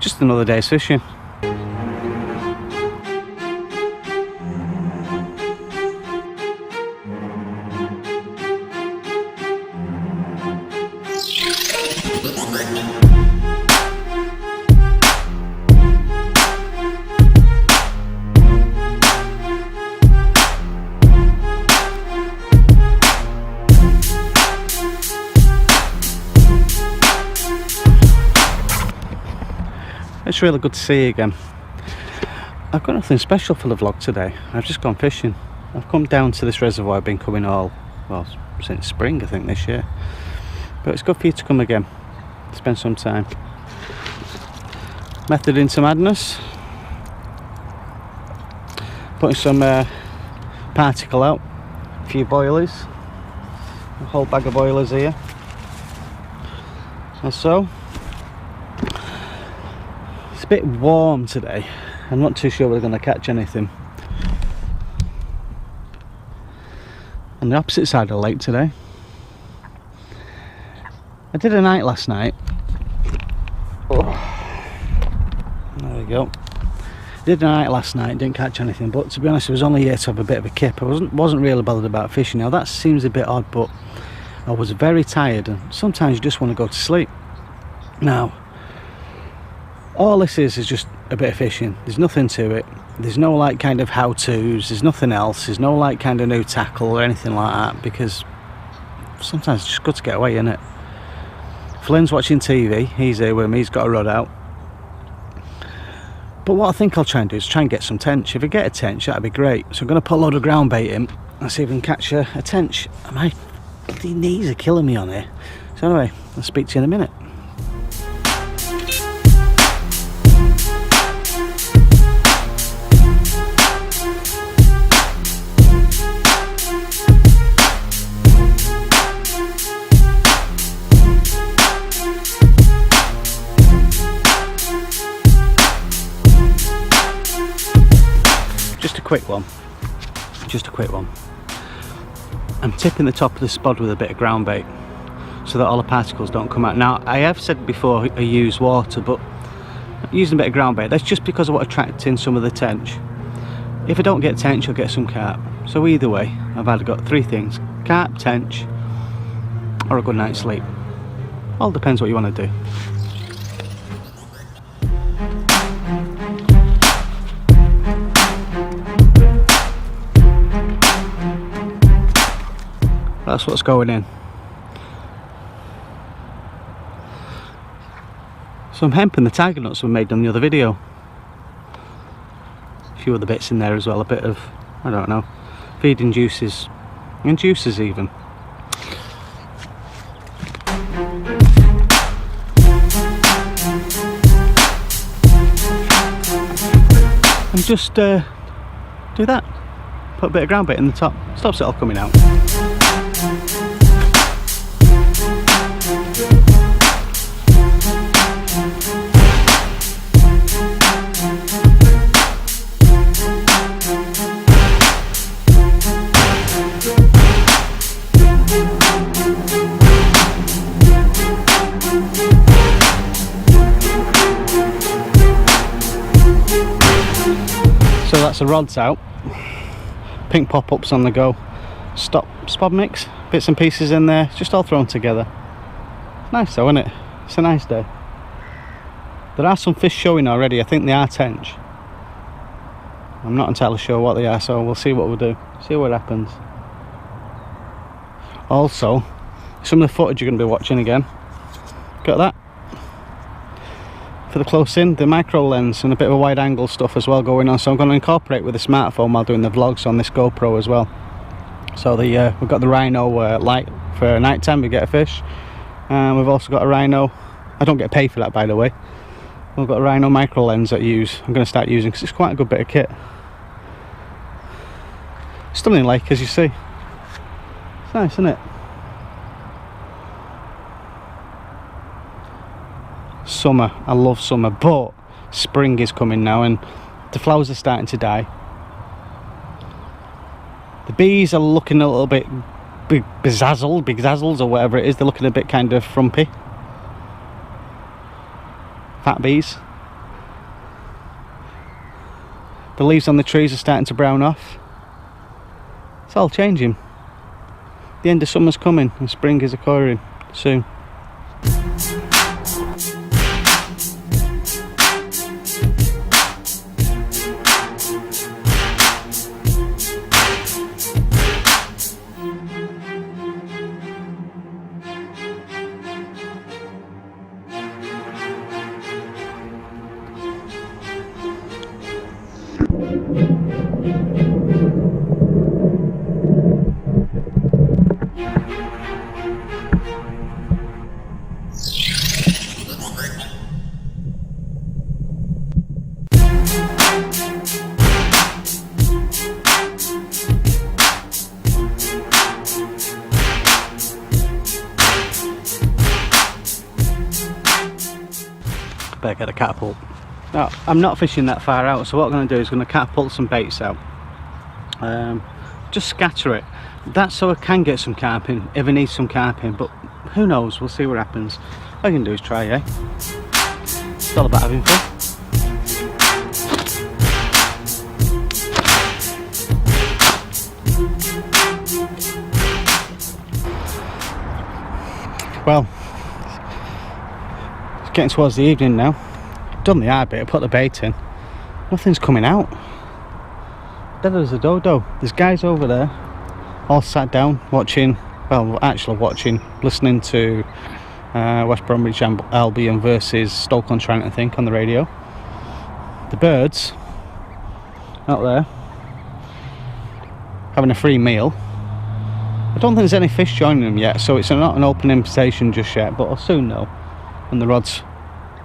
just another day's fishing. It's really good to see you again. I've got nothing special for the vlog today. I've just gone fishing. I've come down to this reservoir. I've been coming all, well, since spring I think this year. But it's good for you to come again, spend some time. Method into madness. Putting some particle out. A few boilies. A whole bag of boilers here. And so. It's a bit warm today. I'm not too sure we're going to catch anything. On the opposite side of the lake today. I did a night last night. Oh, there we go. Did a night last night, didn't catch anything, but to be honest I was only here to have a bit of a kip. I wasn't really bothered about fishing. Now that seems a bit odd, but I was very tired and sometimes you just want to go to sleep. Now all this is just a bit of fishing. There's nothing to it. There's no like kind of how-tos. There's nothing else. There's no like kind of new tackle or anything like that, because sometimes it's just good to get away, isn't it? Flynn's watching TV. He's here with me. He's got a rod out. But what I think I'll try and do is try and get some tench. If I get a tench, that'd be great. So I'm going to put a load of ground bait in and see if we can catch a tench. My knees are killing me on here. So anyway, I'll speak to you in a minute. Just a quick one. I'm tipping the top of the spod with a bit of ground bait so that all the particles don't come out. Now I have said before I use water, but using a bit of ground bait, that's just because I want to attract in some of the tench. If I don't get tench, I'll get some carp. So either way, I've either got three things: carp, tench, or a good night's sleep. All depends what you want to do. That's what's going in. So I'm hemping the tiger nuts we made on the other video. A few other bits in there as well, a bit of, I don't know, feeding juices, and juices even. And just do that. Put a bit of ground bait in the top, stops it all coming out. So that's the rods out, pink pop-ups on the go, spod mix, bits and pieces in there, just all thrown together. Nice though, isn't it? It's a nice day. There are some fish showing already. I think they are tench. I'm not entirely sure what they are, so we'll see what we'll do, see what happens. Also, some of the footage you're going to be watching again, got that for the close in, the micro lens and a bit of a wide angle stuff as well going on, so I'm going to incorporate with the smartphone while doing the vlogs on this GoPro as well. So we've got the Rhino light for night time, we get a fish, and we've also got a Rhino, I don't get paid for that by the way, we've got a Rhino micro lens that I use, I'm going to start using because it's quite a good bit of kit. Stunning lake as you see, it's nice isn't it? Summer, I love summer, but spring is coming now and the flowers are starting to die. The bees are looking a little bit bezazzled or whatever it is. They're looking a bit kind of frumpy. Fat bees. The leaves on the trees are starting to brown off. It's all changing. The end of summer's coming and spring is occurring soon. Better get a catapult. Now, I'm not fishing that far out, so what I'm going to do is going to catapult some baits out. Just scatter it. That's so I can get some carp in, if I need some carp in, but who knows, we'll see what happens. All I can do is try, eh? It's all about having fun. Well, it's getting towards the evening now. Done the hard bit, I put the bait in. Nothing's coming out. Dead as a dodo. There's guys over there, all sat down watching, well, actually watching, listening to West Bromwich Albion versus Stoke-on-Trent, I think, on the radio. The birds out there having a free meal. I don't think there's any fish joining them yet, so it's not an open invitation just yet, but I'll soon know when the rods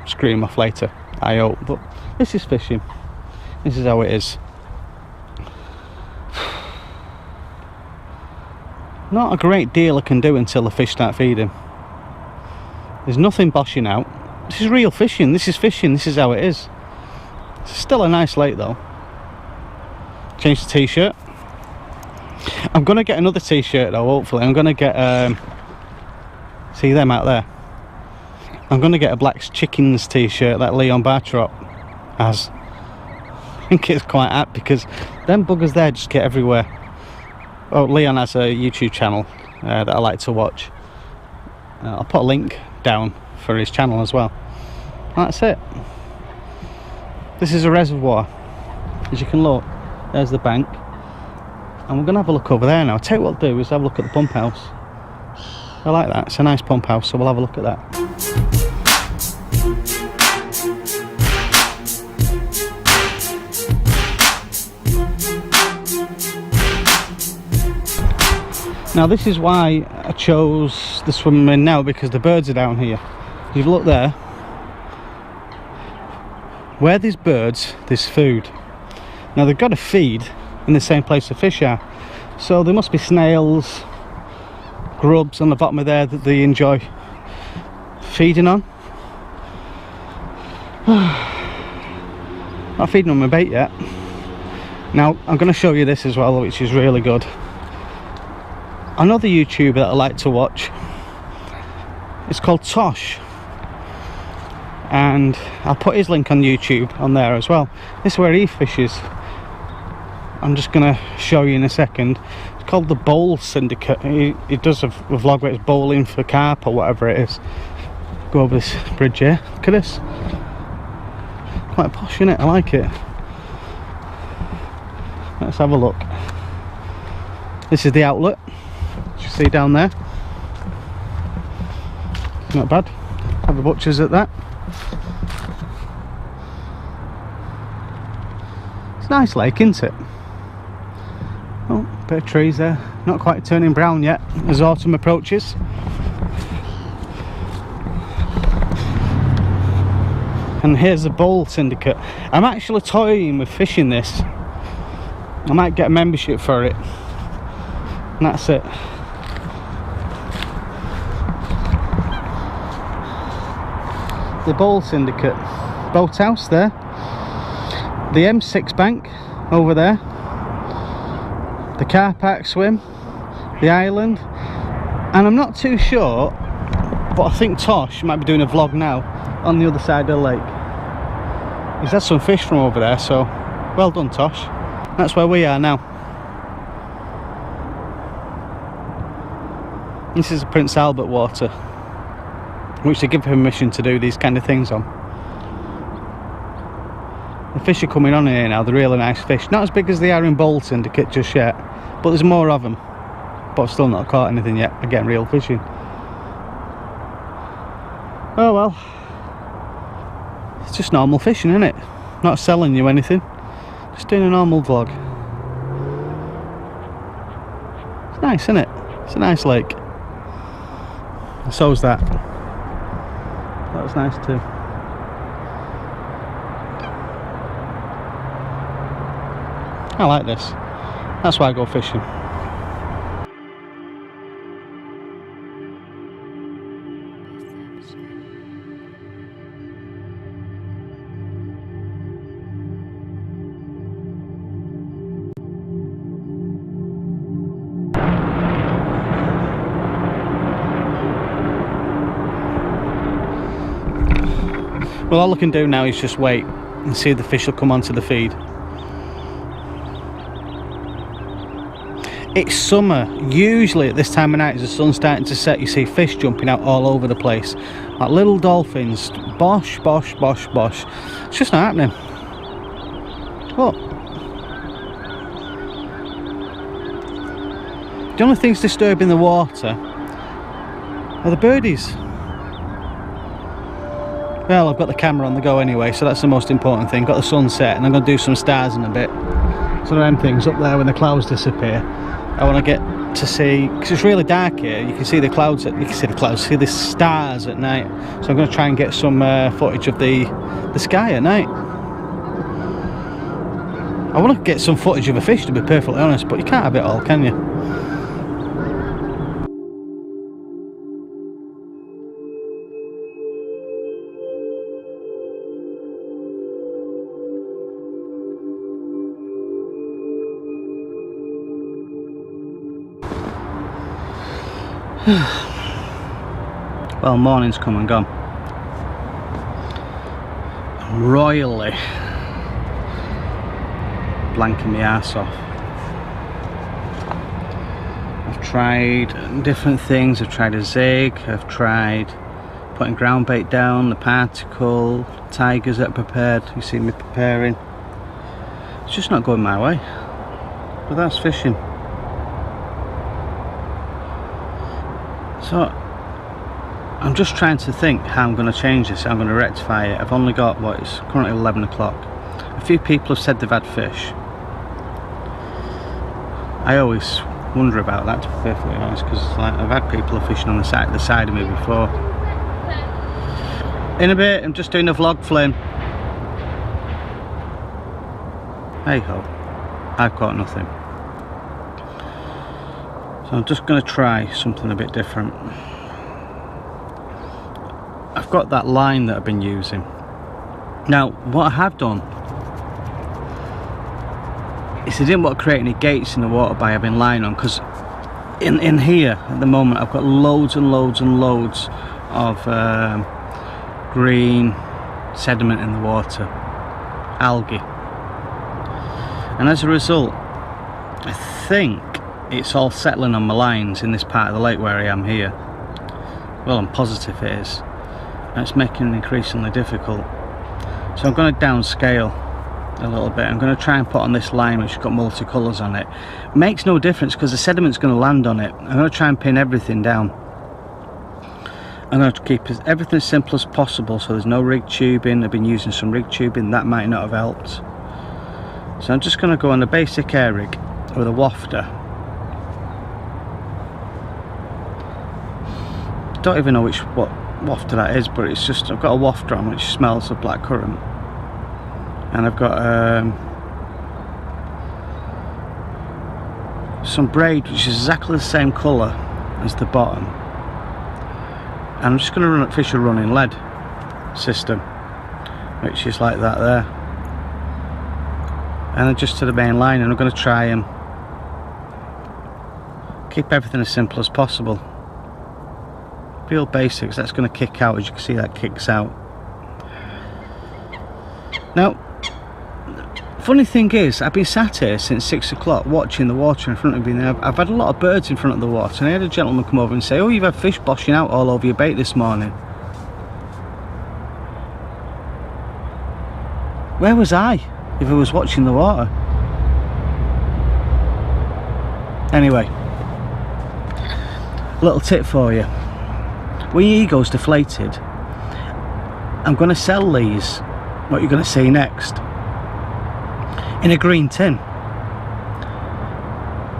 scream off later, I hope. But this is fishing. This is how it is. Not a great deal I can do until the fish start feeding. There's nothing boshing out. This is real fishing. This is fishing. This is how it is. It's still a nice lake though. Change the t-shirt. I'm going to get another t-shirt though, hopefully. I'm going to get see them out there. I'm going to get a Black Chickens t-shirt that Leon Bartrop has. I think it's quite apt because them buggers there just get everywhere. Oh, Leon has a YouTube channel that I like to watch. I'll put a link down for his channel as well. That's it. This is a reservoir. As you can look, there's the bank. And we're going to have a look over there now. I'll tell you what I'll do is have a look at the pump house. I like that. It's a nice pump house, so we'll have a look at that. Now this is why I chose the swimming in now, because the birds are down here. If you look there, where there's birds, there's food. Now they've got to feed in the same place the fish are, so there must be snails, grubs on the bottom of there that they enjoy feeding on. Not feeding on my bait yet. Now I'm going to show you this as well, which is really good. Another YouTuber that I like to watch, it's called Tosh, and I'll put his link on YouTube on there as well. This is where he fishes. I'm just going to show you in a second. It's called the Bowl Syndicate. He does a vlog where it's bowling for carp or whatever it is. Go over this bridge here. Look at this. Quite posh, isn't it? I like it. Let's have a look. This is the outlet. You see down there. Not bad. Have a butcher's at that. It's a nice lake, isn't it? Oh, bit of trees there. Not quite turning brown yet as autumn approaches. And here's the Bowl Syndicate. I'm actually toying with fishing this. I might get a membership for it. And that's it. The Bowl Syndicate boathouse there. The M6 bank over there. The car park swim. The island. And I'm not too sure, but I think Tosh might be doing a vlog now on the other side of the lake. He's had some fish from over there, so Well done, Tosh. That's where we are now. This is the Prince Albert water, which they give permission to do these kind of things on. The fish are coming on here now, the really nice fish. Not as big as they are in Bolton just yet, but there's more of them. But I've still not caught anything yet. Again, real fishing. Oh well. It's just normal fishing, isn't it? Not selling you anything. Just doing a normal vlog. It's nice, isn't it? It's a nice lake. And so is that. That was nice too. I like this. That's why I go fishing. Well, all I can do now is just wait and see if the fish will come onto the feed. It's summer. Usually at this time of night, as the sun's starting to set, you see fish jumping out all over the place. Like little dolphins. Bosh, bosh, bosh, bosh. It's just not happening. Look. The only things disturbing the water are the birdies. Well, I've got the camera on the go anyway, so that's the most important thing. Got the sunset, and I'm going to do some stars in a bit. Some of them things up there when the clouds disappear. I want to get to see, because it's really dark here. You can see the clouds. You can see the clouds. See the stars at night. So I'm going to try and get some footage of the sky at night. I want to get some footage of a fish, to be perfectly honest, but you can't have it all, can you? Well, morning's come and gone. I'm royally blanking my arse off. I've tried different things. I've tried a zig, I've tried putting ground bait down, the particle, tigers that are prepared. You see me preparing. It's just not going my way. But that's fishing. So I'm just trying to think how I'm going to change this, how I'm going to rectify it. I've only got, what, it's currently 11 o'clock. A few people have said they've had fish. I always wonder about that, to be perfectly honest, because like, I've had people fishing on the side of me before. In a bit, I'm just doing a vlog, Flynn. Hey ho, I've caught nothing. So I'm just going to try something a bit different. I've got that line that I've been using. Now, what I have done is I didn't want to create any gates in the water by having line on, because in here at the moment I've got loads and loads and loads of green sediment in the water, algae, and as a result I think it's all settling on my lines in this part of the lake where I am here. Well, I'm positive it is, and it's making it increasingly difficult. So I'm going to downscale a little bit. I'm going to try and put on this line which has got multicolours on it. Makes no difference because the sediment's going to land on it. I'm going to try and pin everything down. I'm going to keep everything as simple as possible, so there's no rig tubing. I've been using some rig tubing, that might not have helped. So I'm just going to go on a basic air rig with a wafter. Don't even know what wafter that is, but it's just, I've got a wafter on which smells of blackcurrant, and I've got some braid which is exactly the same colour as the bottom, and I'm just going to run fish a running lead system which is like that there, and then just to the main line, and I'm going to try and keep everything as simple as possible. Real basics. That's going to kick out, as you can see that kicks out. Now Funny thing is, I've been sat here since 6 o'clock watching the water in front of me. I've had a lot of birds in front of the water, and I had a gentleman come over and say, oh, you've had fish boshing out all over your bait this morning. Where was I if I was watching the water? Anyway, little tip for you. When your ego's deflated, I'm going to sell these, what you're going to see next, in a green tin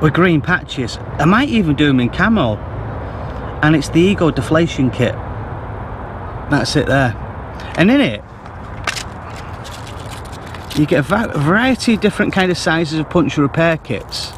with green patches. I might even do them in camo, and it's the ego deflation kit. That's it there. And in it you get a variety of different kind of sizes of puncture repair kits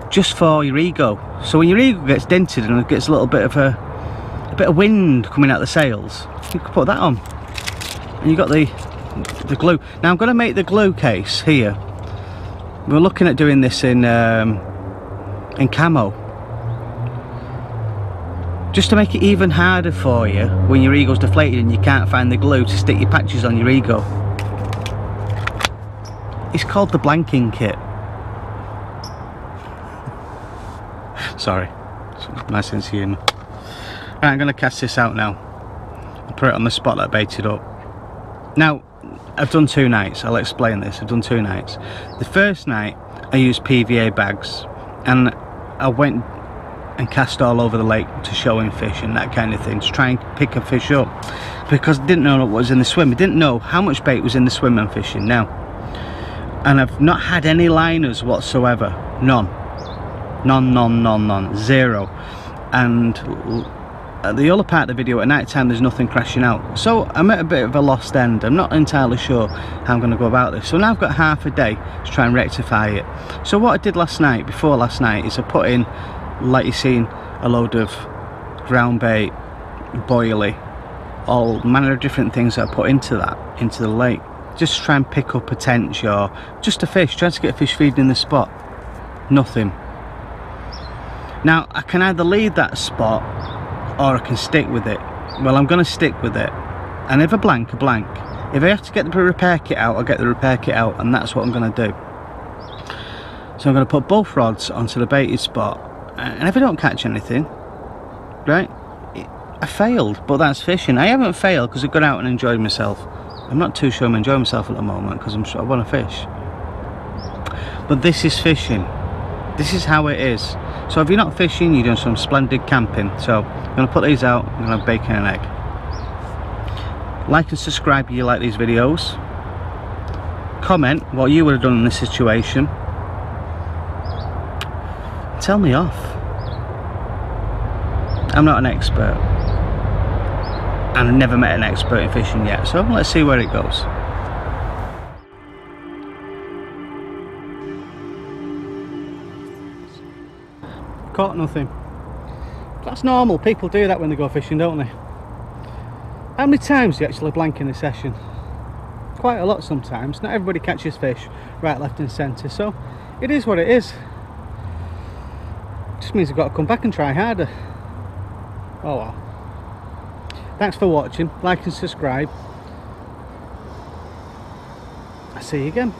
just for your ego. So when your ego gets dented and it gets a little bit of wind coming out the sails, you can put that on, and you got the glue. Now I'm going to make the glue case here. We're looking at doing this in camo, just to make it even harder for you when your ego's deflated and you can't find the glue to stick your patches on your ego. It's called the blanking kit. Sorry, it's my sense of humour. Right, I'm going to cast this out now and put it on the spot that I baited up. Now, I've done 2 nights. I'll explain this. I've done 2 nights. The first night I used PVA bags, and I went and cast all over the lake to show him fish and that kind of thing, to try and pick a fish up, because I didn't know what was in the swim. I didn't know how much bait was in the swim I'm fishing now. And I've not had any liners whatsoever. None. None. Zero. And at the other part of the video, at night time, there's nothing crashing out. So I'm at a bit of a lost end. I'm not entirely sure how I'm going to go about this. So now I've got half a day to try and rectify it. So what I did last night, before last night, is I put in, like you've seen, a load of ground bait, boilie, all manner of different things that I put into the lake, just to try and pick up a tench or just a fish, trying to get a fish feeding in the spot. Nothing. Now I can either leave that spot or I can stick with it. Well, I'm going to stick with it, and if I blank, I blank. If I have to get the repair kit out, I'll get the repair kit out, and that's what I'm going to do. So I'm going to put both rods onto the baited spot, and if I don't catch anything, right, I failed. But that's fishing. I haven't failed because I've gone out and enjoyed myself. I'm not too sure I'm enjoying myself at the moment because I want to fish. But this is fishing. This is how it is. So if you're not fishing, you're doing some splendid camping. So I'm going to put these out. I'm going to have bacon and egg. Like and subscribe if you like these videos. Comment what you would have done in this situation. Tell me off. I'm not an expert, and I've never met an expert in fishing yet, so let's see where it goes. Caught nothing. That's normal. People do that when they go fishing, don't they? How many times do you actually blank in a session? Quite a lot sometimes. Not everybody catches fish right, left and centre, so it is what it is. Just means I've got to come back and try harder. Oh well. Thanks for watching. Like and subscribe. I'll see you again.